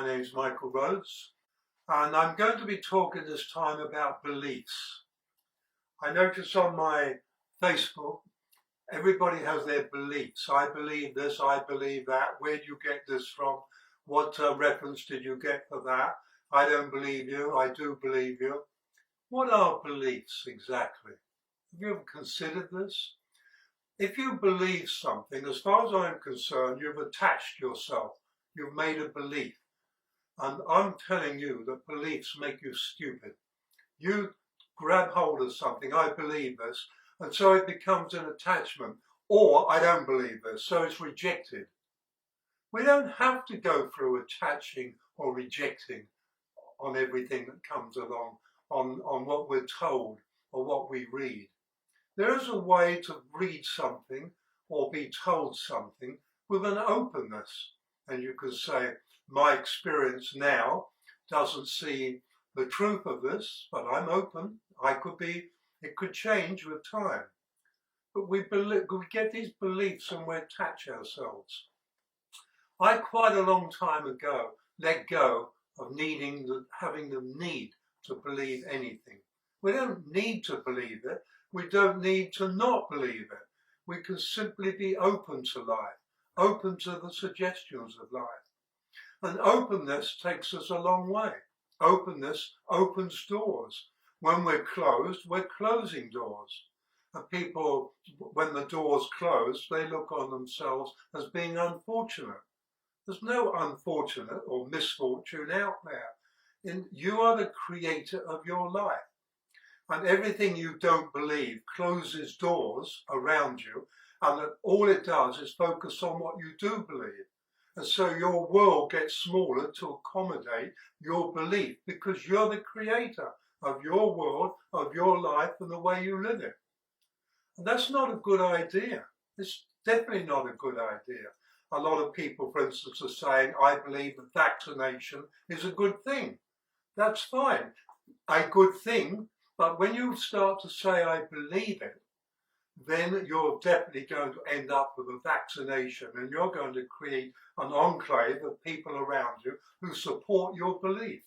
My name is Michael Rhodes, and I'm going to be talking this time about beliefs. I notice on my Facebook, everybody has their beliefs. I believe this, I believe that. Where do you get this from? What reference did you get for that? I don't believe you, I do believe you. What are beliefs exactly? Have you ever considered this? If you believe something, as far as I'm concerned, you've attached yourself. You've made a belief. And I'm telling you that beliefs make you stupid. You grab hold of something, I believe this, and so it becomes an attachment. Or I don't believe this, so it's rejected. We don't have to go through attaching or rejecting on everything that comes along, on what we're told or what we read. There is a way to read something or be told something with an openness. And you could say, my experience now doesn't see the truth of this, but I'm open. It could change with time. But we get these beliefs and we attach ourselves. I quite a long time ago let go of having the need to believe anything. We don't need to believe it. We don't need to not believe it. We can simply be open to life, open to the suggestions of life. And openness takes us a long way. Openness opens doors. When we're closed, we're closing doors. And people, when the doors close, they look on themselves as being unfortunate. There's no unfortunate or misfortune out there. You are the creator of your life. And everything you don't believe closes doors around you, and that all it does is focus on what you do believe. And so your world gets smaller to accommodate your belief, because you're the creator of your world, of your life, and the way you live it. And that's not a good idea. It's definitely not a good idea. A lot of people, for instance, are saying, I believe that vaccination is a good thing. That's fine, a good thing. But when you start to say, I believe it, then you're definitely going to end up with a vaccination, and you're going to create an enclave of people around you who support your belief.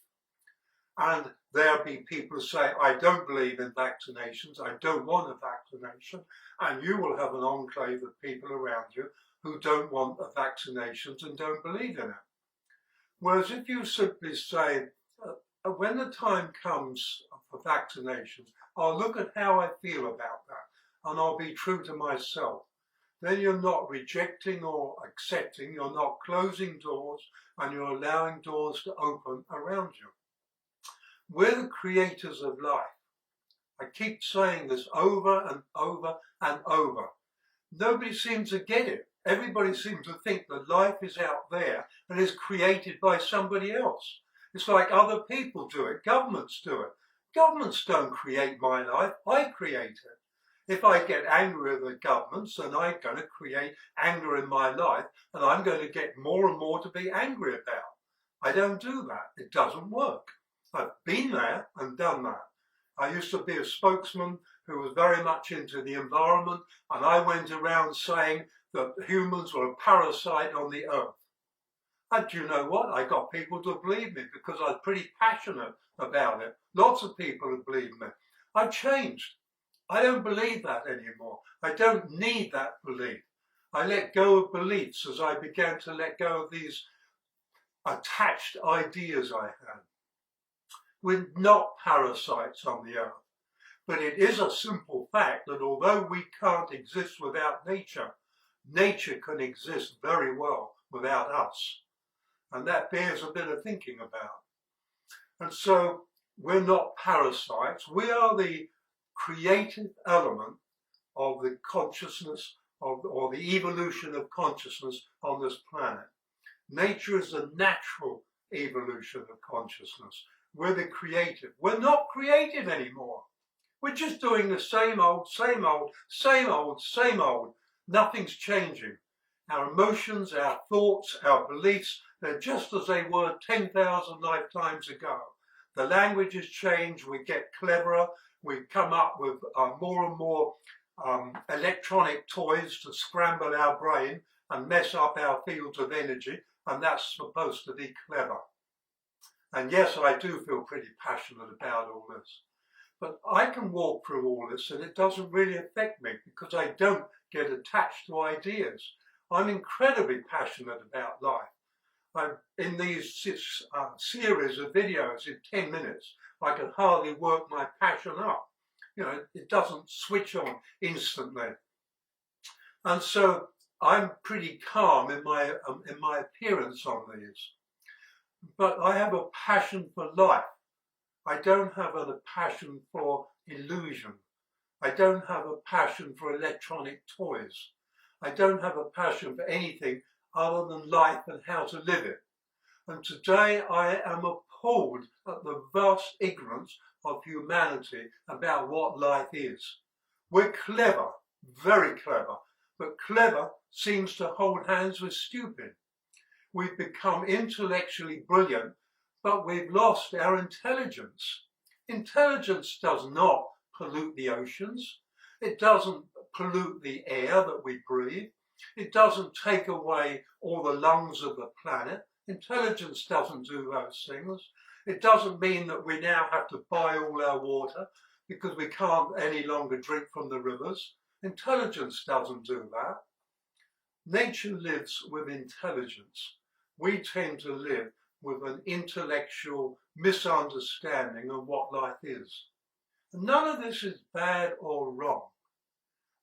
And there'll be people who say, I don't believe in vaccinations, I don't want a vaccination, and you will have an enclave of people around you who don't want the vaccinations and don't believe in it. Whereas if you simply say, when the time comes for vaccinations, I'll look at how I feel about that, and I'll be true to myself. Then you're not rejecting or accepting, you're not closing doors, and you're allowing doors to open around you. We're the creators of life. I keep saying this over and over and over. Nobody seems to get it. Everybody seems to think that life is out there and is created by somebody else. It's like other people do it, governments do it. Governments don't create my life, I create it. If I get angry with the governments, then I'm going to create anger in my life, and I'm going to get more and more to be angry about. I don't do that. It doesn't work. I've been there and done that. I used to be a spokesman who was very much into the environment, and I went around saying that humans were a parasite on the earth. And do you know what? I got people to believe me because I was pretty passionate about it. Lots of people have believed me. I've changed. I don't believe that anymore. I don't need that belief. I let go of beliefs as I began to let go of these attached ideas I had. We're not parasites on the earth. But it is a simple fact that although we can't exist without nature, nature can exist very well without us. And that bears a bit of thinking about. And so we're not parasites. We are the creative element of the consciousness or the evolution of consciousness on this planet. Nature is the natural evolution of consciousness. We're the creative. We're not creative anymore. We're just doing the same old, same old, same old, same old. Nothing's changing. Our emotions, our thoughts, our beliefs, they're just as they were 10,000 lifetimes ago. The language has changed, we get cleverer, we come up with more and more electronic toys to scramble our brain and mess up our fields of energy, and that's supposed to be clever. And yes, I do feel pretty passionate about all this. But I can walk through all this and it doesn't really affect me because I don't get attached to ideas. I'm incredibly passionate about life. In these series of videos in 10 minutes, I can hardly work my passion up. You know, it doesn't switch on instantly. And so I'm pretty calm in my appearance on these. But I have a passion for life. I don't have a passion for illusion. I don't have a passion for electronic toys. I don't have a passion for anything other than life and how to live it. And today I am appalled at the vast ignorance of humanity about what life is. We're clever, very clever, but clever seems to hold hands with stupid. We've become intellectually brilliant, but we've lost our intelligence. Intelligence does not pollute the oceans. It doesn't pollute the air that we breathe. It doesn't take away all the lungs of the planet. Intelligence doesn't do those things. It doesn't mean that we now have to buy all our water because we can't any longer drink from the rivers. Intelligence doesn't do that. Nature lives with intelligence. We tend to live with an intellectual misunderstanding of what life is. And none of this is bad or wrong,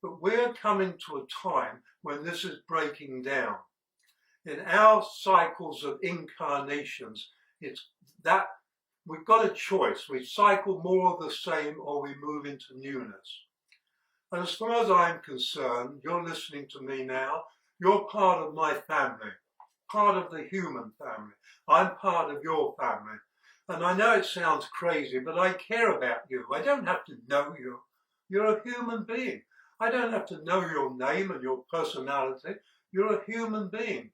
but we're coming to a time when this is breaking down. In our cycles of incarnations, it's that we've got a choice. We cycle more of the same or we move into newness. And as far as I'm concerned, you're listening to me now, you're part of my family, part of the human family. I'm part of your family. And I know it sounds crazy, but I care about you. I don't have to know you. You're a human being. I don't have to know your name and your personality. You're a human being.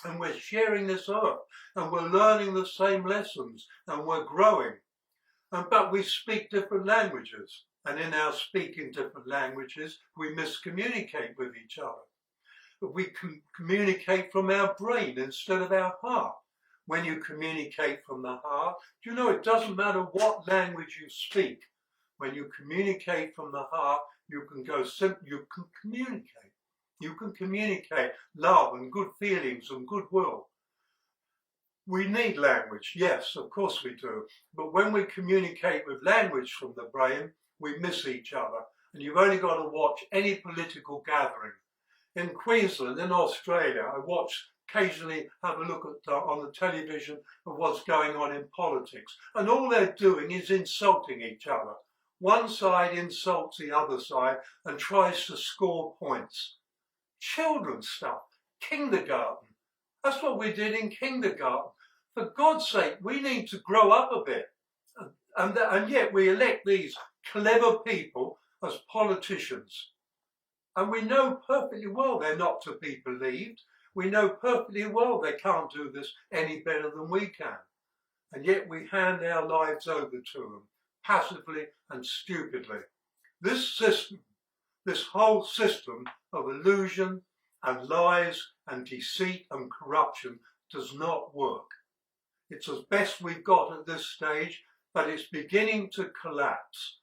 And we're sharing this earth. And we're learning the same lessons. And we're growing. But we speak different languages. And in our speaking different languages, we miscommunicate with each other. But we can communicate from our brain instead of our heart. When you communicate from the heart, do you know it doesn't matter what language you speak. When you communicate from the heart, you can communicate. You can communicate love and good feelings and goodwill. We need language, yes, of course we do. But when we communicate with language from the brain, we miss each other. And you've only got to watch any political gathering. In Queensland, in Australia, I occasionally have a look at on the television of what's going on in politics. And all they're doing is insulting each other. One side insults the other side and tries to score points. Children's stuff, kindergarten. That's what we did in kindergarten. For God's sake, we need to grow up a bit. And yet we elect these clever people as politicians. And we know perfectly well they're not to be believed. We know perfectly well they can't do this any better than we can. And yet we hand our lives over to them, passively and stupidly. This system, this whole system of illusion and lies and deceit and corruption does not work. It's as best we've got at this stage, but it's beginning to collapse.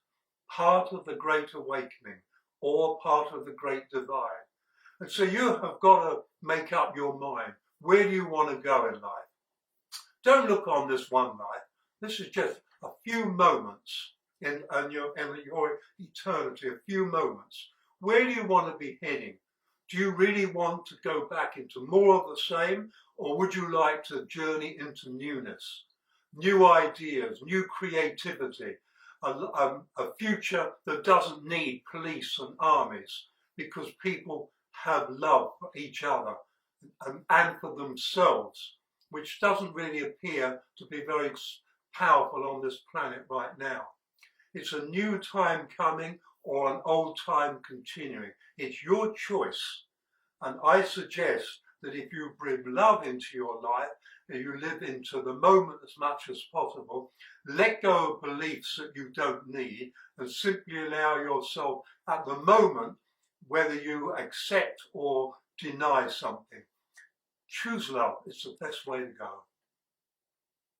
Part of the Great Awakening or part of the Great Divide. And so you have got to make up your mind. Where do you want to go in life? Don't look on this one life. This is just a few moments in your eternity, a few moments. Where do you want to be heading? Do you really want to go back into more of the same, or would you like to journey into newness, new ideas, new creativity, a future that doesn't need police and armies because people have love for each other and for themselves, which doesn't really appear to be very powerful on this planet right now. It's a new time coming or an old time continuing. It's your choice. And I suggest that if you bring love into your life, and you live into the moment as much as possible, let go of beliefs that you don't need, and simply allow yourself at the moment, whether you accept or deny something. Choose love. It's the best way to go.